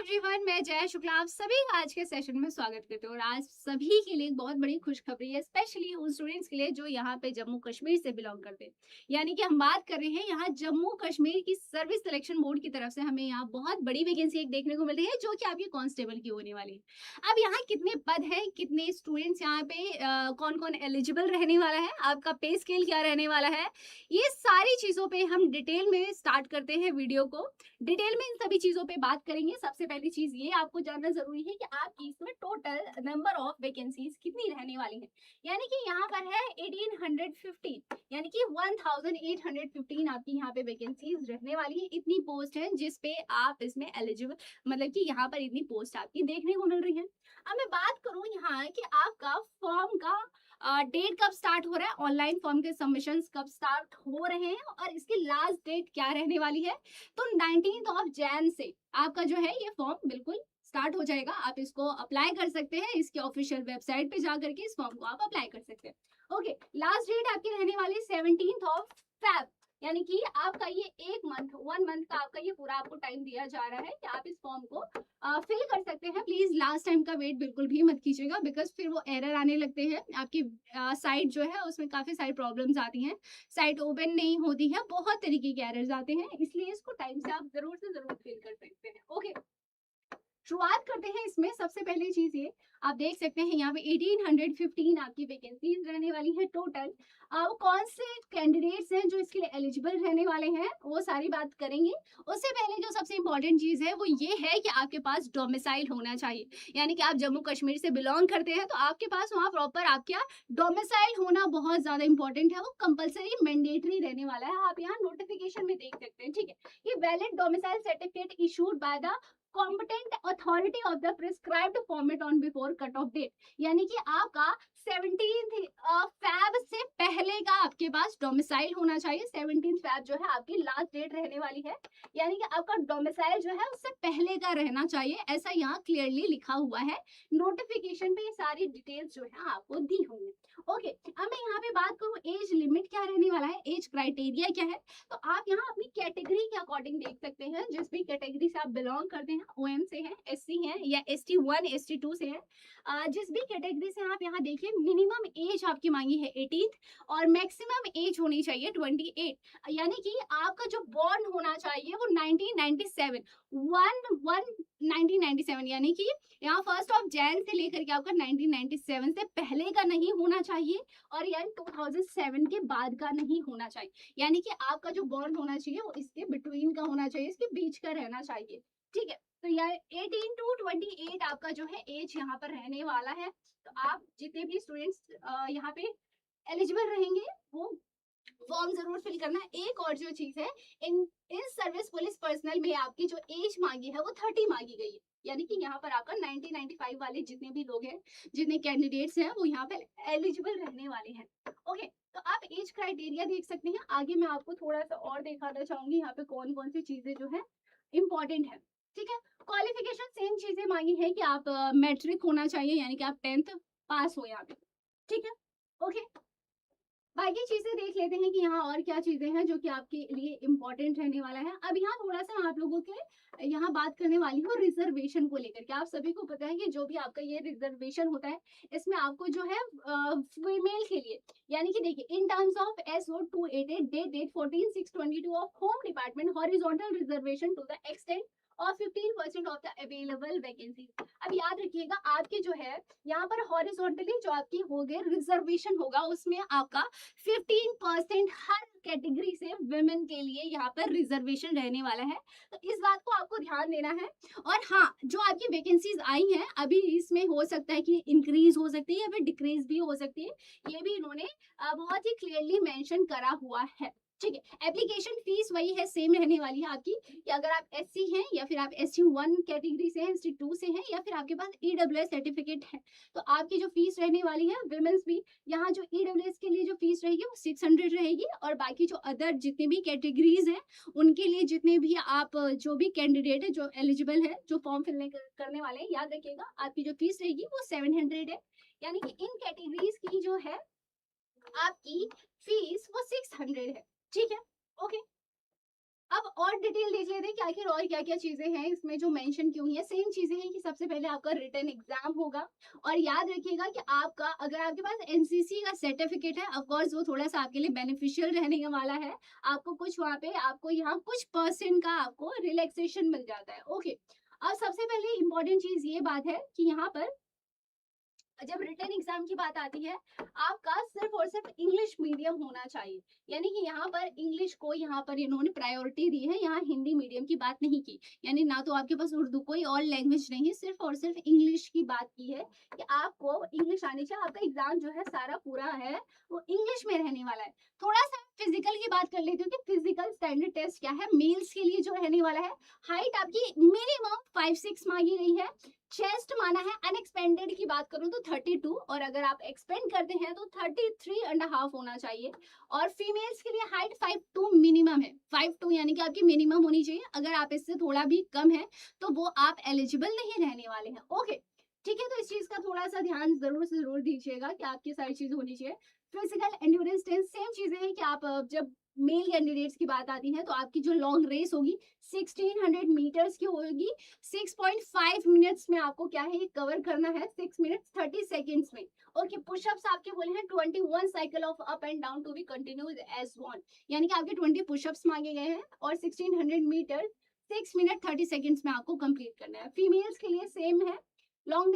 Everyone, मैं जया शुक्ला आप सभी का आज के सेशन में स्वागत करती हूँ। और आज सभी के लिए एक बहुत बड़ी खुशखबरी है, स्पेशली उन स्टूडेंट्स के लिए जो यहाँ पे जम्मू कश्मीर से बिलोंग करते हैं। यानी कि हम बात कर रहे हैं यहाँ जम्मू कश्मीर की सर्विस सिलेक्शन बोर्ड की तरफ से हमें यहाँ बहुत बड़ी वैकेंसी एक देखने को मिल रही है, जो कि आपकी कांस्टेबल की होने वाली है। अब यहाँ कितने पद है, कितने स्टूडेंट्स यहाँ पे कौन कौन एलिजिबल रहने वाला है, आपका पे स्केल क्या रहने वाला है, ये सारी चीजों पे हम डिटेल में स्टार्ट करते हैं वीडियो को। डिटेल में इन सभी चीजों पे बात करेंगे। सबसे पहली चीज ये आपको जानना जरूरी है कि आपकी इसमें टोटल नंबर ऑफ वैकेंसीज कितनी रहने वाली है। यानी कि यहाँ पर है 1815, यानी कि 1815 आपकी यहाँ पे वैकेंसीज रहने वाली है। इतनी पोस्ट है जिस पे आप इसमें एलिजिबल, मतलब कि यहाँ पर इतनी पोस्ट आपकी देखने को मिल रही है। अब मैं बात करूँ यहाँ कि आपका फॉर्म का डेट कब स्टार्ट हो रहा है, ऑनलाइन फॉर्म के सबमिशंस कब स्टार्ट हो रहे हैं और इसकी लास्ट डेट क्या रहने वाली है। तो 19 जैन से आपका जो है ये फॉर्म बिल्कुल स्टार्ट हो जाएगा। आप इसको अप्लाई कर सकते हैं, इसके ऑफिशियल वेबसाइट पे जा करके इस फॉर्म को आप अप्लाई कर सकते हैं। ओके, लास्ट डेट आपकी रहने वाली 17 फेब, यानी कि आपका ये वन मंथ का आपका ये पूरा आपको टाइम दिया जा रहा है कि आप इस फॉर्म को फिल कर सकते हैं। प्लीज लास्ट टाइम का वेट बिल्कुल भी मत कीजिएगा, बिकॉज फिर वो एरर आने लगते हैं। आपकी साइट जो है उसमें काफी सारी प्रॉब्लम्स आती हैं, साइट ओपन नहीं होती है, बहुत तरीके के एरर्स आते हैं, इसलिए इसको टाइम से आप जरूर से जरूर फिल कर सकते हैं। ओके, शुरुआत करते हैं इसमें। सबसे पहले चीज ये आप देख सकते हैं यहाँ पे 1815 आपकी वैकेंसीज रहने वाली है टोटल। कौन से कैंडिडेट्स हैं जो इसके लिए एलिजिबल रहने वाले हैं वो सारी बात करेंगे। उससे पहले जो सबसे इंपॉर्टेंट चीज है वो ये है कि आपके पास डोमिसाइल होना चाहिए, यानी कि आप जम्मू कश्मीर से बिलोंग करते हैं तो आपके पास वहाँ प्रॉपर आपका डोमिसाइल होना बहुत ज्यादा इंपॉर्टेंट है, वो कंपलसरी मैंडेटरी रहने वाला है। आप यहाँ नोटिफिकेशन में देख सकते हैं, ठीक है। ये valid domicile certificate issued by the competent authority of the prescribed format on before cut off date, यानी कि आपका 17 फैब से पहले का आपके पास डोमिसाइल होना चाहिए। 17 फैब जो है आपकी लास्ट डेट रहने वाली है, यानी कि आपका डोमिसाइल जो है उससे पहले का रहना चाहिए, ऐसा यहाँ क्लियरली लिखा हुआ है। नोटिफिकेशन पे ये सारी डिटेल्स जो है आपको दी हुई है। ओके, अब मैं यहाँ पे बात करूँ एज लिमिट क्या रहने वाला है, एज क्राइटेरिया क्या है, तो आप यहाँ अपनी कैटेगरी के अकॉर्डिंग देख सकते हैं। जिस भी कैटेगरी से आप बिलोंग करते हैं, ओएम से हैं, एससी हैं या ST1 ST2 से हैं, जिस भी कैटेगरी से आप यहाँ देखिए, मिनिमम एज आपकी मांगी है 18 और मैक्सिमम एज होनी चाहिए 28, यानी कि आपका जो बॉर्न होना चाहिए वो 1997 1997, यानी कि यहाँ 1 जैन से लेकर के आपका 1997 से पहले का नहीं होना चाहिए और यानी 2007 के बाद का नहीं होना चाहिए, यानी कि आपका जो बॉर्न होना चाहिए वो इसके बिटवीन का होना चाहिए, इसके बीच का रहना चाहिए, ठीक है। तो यह 18 to 28 आपका जो है एज यहाँ पर रहने वाला है। तो आप जितने भी स्टूडेंट्स यहाँ पे एलिजिबल रहेंगे वो फॉर्म जरूर फिल करना। एक और जो चीज है, इन सर्विस पुलिस पर्सनल में आपकी जो एज मांगी है वो 30 मांगी गई है, यानी कि यहाँ पर आपका 1995 वाले जितने भी लोग हैं, जितने कैंडिडेट्स हैं वो यहाँ पे एलिजिबल रहने वाले हैं। ओके, तो आप एज क्राइटेरिया देख सकते हैं। आगे मैं आपको थोड़ा सा और दिखाना चाहूंगी यहाँ पे कौन कौन सी चीजें जो है इंपॉर्टेंट है, ठीक है। क्वालिफिकेशन सेम चीजें मांगी है कि आप मैट्रिक होना चाहिए, यानी कि आप 10th पास हो यहाँ पे, ठीक है। ओके, बाकी चीजें देख लेते हैं कि यहाँ और क्या चीजें हैं जो कि आपके लिए इम्पोर्टेंट रहने वाला है। अब यहाँ थोड़ा सा आप लोगों के यहाँ बात करने वाली हूँ रिजर्वेशन को लेकर के। आप सभी को पता है कि जो भी आपका ये रिजर्वेशन होता है इसमें आपको जो है फीमेल के लिए, यानी कि देखिए in terms of SO 288 date 14/6/22 of home department horizontal reservation to the extent और 15% ऑफ द अवेलेबल वैकेंसी। अब याद रखिएगा आपके जो है यहाँ पर हॉरिजॉन्टली जो आपकी हो गए रिजर्वेशन होगा उसमें आपका 15% हर कैटेगरी से वुमेन के लिए यहाँ पर रिजर्वेशन रहने वाला है, तो इस बात को आपको ध्यान देना है। और हाँ, जो आपकी वैकेंसीज आई हैं अभी इसमें हो सकता है कि इंक्रीज हो सकती है या फिर डिक्रीज भी हो सकती है, ये भी इन्होंने बहुत ही क्लियरली मेंशन करा हुआ है, ठीक है। एप्लीकेशन फीस वही है, सेम रहने वाली है आपकी, कि अगर आप SC हैं या फिर आप ST1 कैटेगरी से हैं, ST2 से हैं या फिर आपके पास EWS सर्टिफिकेट है, तो आपकी जो फीस रहने वाली है विमेंस भी, यहाँ जो EWS के लिए जो फीस रहेगी वो 600 रहेगी और बाकी जो अदर जितने भी कैटेगरीज हैं उनके लिए जितने भी आप जो भी कैंडिडेट है जो एलिजिबल है जो फॉर्म फिल करने वाले हैं, याद रखिएगा आपकी जो फीस रहेगी वो 700 है, यानी कि इन कैटेगरीज की जो है आपकी फीस वो 600 है, ठीक है। ओके, अब और डिटेल देख लेते हैं कि आखिर और क्या क्या चीजें हैं इसमें जो मेंशन की हुई है। सेम चीजें हैं कि सबसे पहले आपका रिटन एग्जाम होगा, और याद रखिएगा कि आपका अगर आपके पास एनसीसी का सर्टिफिकेट है, ऑफ कोर्स वो थोड़ा सा आपके लिए बेनिफिशियल रहने वाला है। आपको कुछ वहाँ पे आपको यहाँ कुछ % का आपको रिलैक्सेशन मिल जाता है। ओके, अब सबसे पहले इंपॉर्टेंट चीज ये बात है कि यहाँ पर जब रिटन एग्जाम की बात आती है, आपका सिर्फ और सिर्फ इंग्लिश मीडियम होना चाहिए। यानी कि यहाँ पर इंग्लिश को यहाँ पर इन्होंने प्रायोरिटी दी है, यहाँ हिंदी मीडियम की बात नहीं की। यानी ना तो आपके पास उर्दू कोई और लैंग्वेज नहीं है, सिर्फ और सिर्फ इंग्लिश की बात की है कि आपको इंग्लिश आनी चाहिए। आपका एग्जाम जो है सारा पूरा है वो इंग्लिश में रहने वाला है। थोड़ा सा फिजिकल की बात कर लेती हूँ कि फिजिकल स्टैंडर्ड टेस्ट क्या है मेल्स के लिए जो रहने वाला है। हाइट आपकी मिनिमम 5'6" मांगी गई है। चेस्ट माना है, अनएक्सपेंडेड की बात करूं तो 32, और अगर आप एक्सपेंड करते हैं तो 33.5 होना चाहिए। और फीमेल्स के लिए हाइट 5'2" मिनिमम है। 5'2" यानी कि आपकी मिनिमम होनी चाहिए। अगर आप इससे थोड़ा भी कम है तो वो आप एलिजिबल नहीं रहने वाले हैं। ओके, ठीक है, तो इस चीज का थोड़ा सा ध्यान जरूर से जरूर दीजिएगा कि आपकी सारी चीज होनी चाहिए। फिजिकल एंड्योरेंस टेस्ट सेम चीजें हैं कि आप जब मेल कैंडिडेट्स की बात आती है तो आपकी जो लॉन्ग रेस होगी 1600 मीटर्स की होगी। 6.5 मिनट्स में आपको क्या है ये कवर करना है, 6 मिनट्स 30 सेकेंड्स में। ओके, पुशअप्स आपके बोले हैं 21 cycle of up and down to be continued as one, यानी कि आपके 20 पुशअप्स मांगे गए हैं और 1600 मीटर 6 मिनट 30 सेकेंड्स में आपको कंप्लीट करना है। फीमेल्स के लिए सेम है, लॉन्ग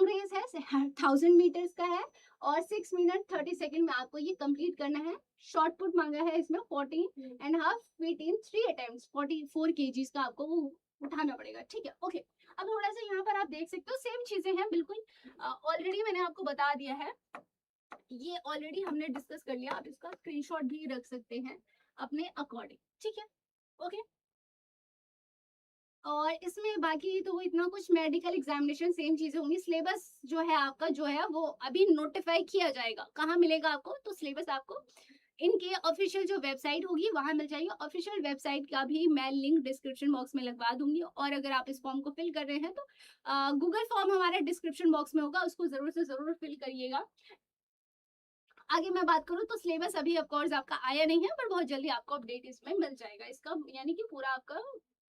रेस है 1000 मीटर्स का है और 6 मिनट 30 सेकेंड में आपको ये कंप्लीट करना है। शॉर्ट पुट मांगा है इसमें 14.5 फीट इन 3 अटेम्प्ट्स, 44 kgs का आपको वो उठाना पड़ेगा। ठीक है, ओके। अब थोड़ा सा यहाँ पर आप देख सकते हो सेम चीजें हैं बिल्कुल, ऑलरेडी मैंने आपको बता दिया है, ये ऑलरेडी हमने डिस्कस कर लिया। आप इसका स्क्रीनशॉट भी रख सकते हैं अपने अकॉर्डिंग। ठीक है, ओके। और इसमें बाकी तो इतना कुछ मेडिकल एग्जामिनेशन सेम चीजें होंगी। सिलेबस जो है आपका जो है वो अभी नोटिफाई किया जाएगा। कहाँ मिलेगा आपको, तो सिलेबस आपको इनके ऑफिशियल जो वेबसाइट होगी वहां मिल जाएगी। ऑफिशियल वेबसाइट का भी मैं लिंक डिस्क्रिप्शन बॉक्स में लगवा दूंगी। और अगर आप इस फॉर्म को फिल कर रहे हैं तो गूगल फॉर्म हमारे डिस्क्रिप्शन बॉक्स में होगा, उसको जरूर से जरूर फिल करिएगा। आगे मैं बात करूं तो सिलेबस अभी ऑफकोर्स आपका आया नहीं है, पर बहुत जल्दी आपको अपडेट इसमें मिल जाएगा इसका, यानी कि पूरा आपका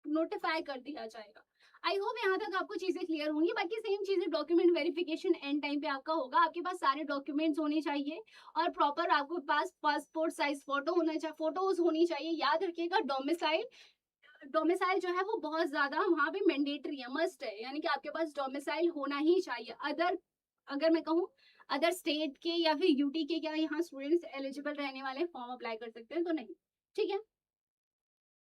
नोटिफाई कर दिया जाएगा। आई होप यहाँ तक आपको चीजें क्लियर होंगी। बाकी सेम चीजें डॉक्यूमेंट वेरिफिकेशन एंड टाइम पे आपका होगा। आपके पास सारे डॉक्यूमेंट्स होने चाहिए और प्रॉपर आपके पास पासपोर्ट साइज फोटो होना चाहिए, फोटोज होनी चाहिए। याद रखिएगा डोमिसाइल जो है वो बहुत ज्यादा वहाँ पे मैंडेटरी है, मस्ट है, यानी कि आपके पास डोमिसाइल होना ही चाहिए। अगर मैं कहूँ अदर स्टेट के या फिर यूटी के क्या यहाँ स्टूडेंट्स एलिजिबल रहने वाले फॉर्म अप्लाई कर सकते हैं तो नहीं। ठीक है,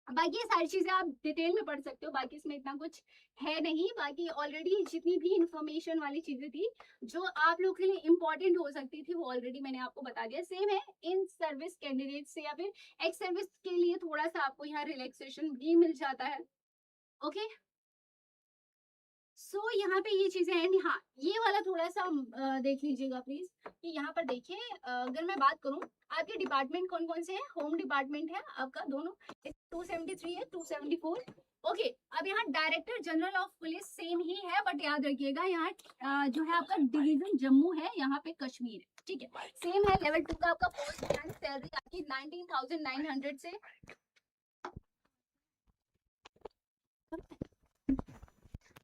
बाकी ये सारी चीजें आप डिटेल में पढ़ सकते हो, बाकी इसमें इतना कुछ है नहीं। बाकी ऑलरेडी जितनी भी इंफॉर्मेशन वाली चीजें थी जो आप लोग के लिए इंपॉर्टेंट हो सकती थी वो ऑलरेडी मैंने आपको बता दिया। सेम है इन सर्विस कैंडिडेट से या फिर एक्स सर्विस के लिए थोड़ा सा आपको यहाँ रिलैक्सेशन भी मिल जाता है। ओके, सो यहाँ पे ये चीजें हैं। हाँ, ये वाला थोड़ा सा देख लीजिएगा प्लीज कि यहाँ पर देखिए, अगर मैं बात करूँ आपके डिपार्टमेंट कौन कौन से हैं। होम डिपार्टमेंट है आपका दोनों, 273 है 274। ओके, अब यहाँ director general of police same ही है, बट याद रखिएगा यहाँ जो है आपका डिवीजन जम्मू है, यहाँ पे कश्मीर है। ठीक है, सेम है। लेवल 2 का आपका पोस्ट एंड सैलरी आपकी 19,900 से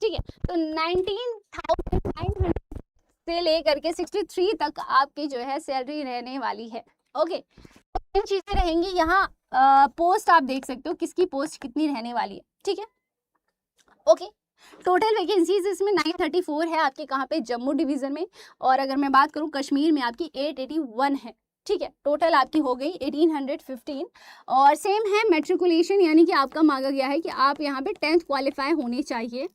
ठीक है, तो 19,900 से लेकर के 63 तक आपकी जो है सैलरी रहने वाली है। ओके, तो चीजें रहेंगी यहाँ। पोस्ट आप देख सकते हो किसकी पोस्ट कितनी रहने वाली है। ठीक है, ओके। टोटल वैकेंसीज इसमें 934 है आपके कहाँ पे, जम्मू डिवीजन में। और अगर मैं बात करूँ कश्मीर में आपकी 881 है। ठीक है, टोटल आपकी हो गई 1815। और सेम है मैट्रिकुलेशन, यानी कि आपका मांगा गया है कि आप यहाँ पे 10th क्वालिफाई होने चाहिए।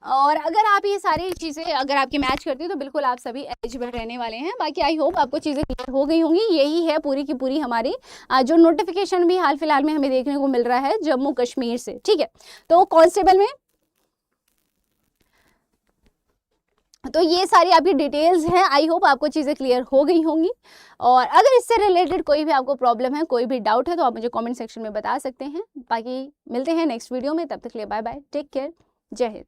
और अगर आप ये सारी चीज़ें अगर आपके मैच करती है तो बिल्कुल आप सभी एलिजिबल रहने वाले हैं। बाकी आई होप आपको चीज़ें क्लियर हो गई होंगी। यही है पूरी की पूरी हमारी जो नोटिफिकेशन भी हाल फिलहाल में हमें देखने को मिल रहा है जम्मू कश्मीर से। ठीक है, तो कांस्टेबल में तो ये सारी आपकी डिटेल्स हैं। आई होप आपको चीज़ें क्लियर हो गई होंगी। और अगर इससे रिलेटेड कोई भी आपको प्रॉब्लम है, कोई भी डाउट है तो आप मुझे कमेंट सेक्शन में बता सकते हैं। बाकी मिलते हैं नेक्स्ट वीडियो में, तब तक के लिए बाय बाय, टेक केयर, जय हिंद।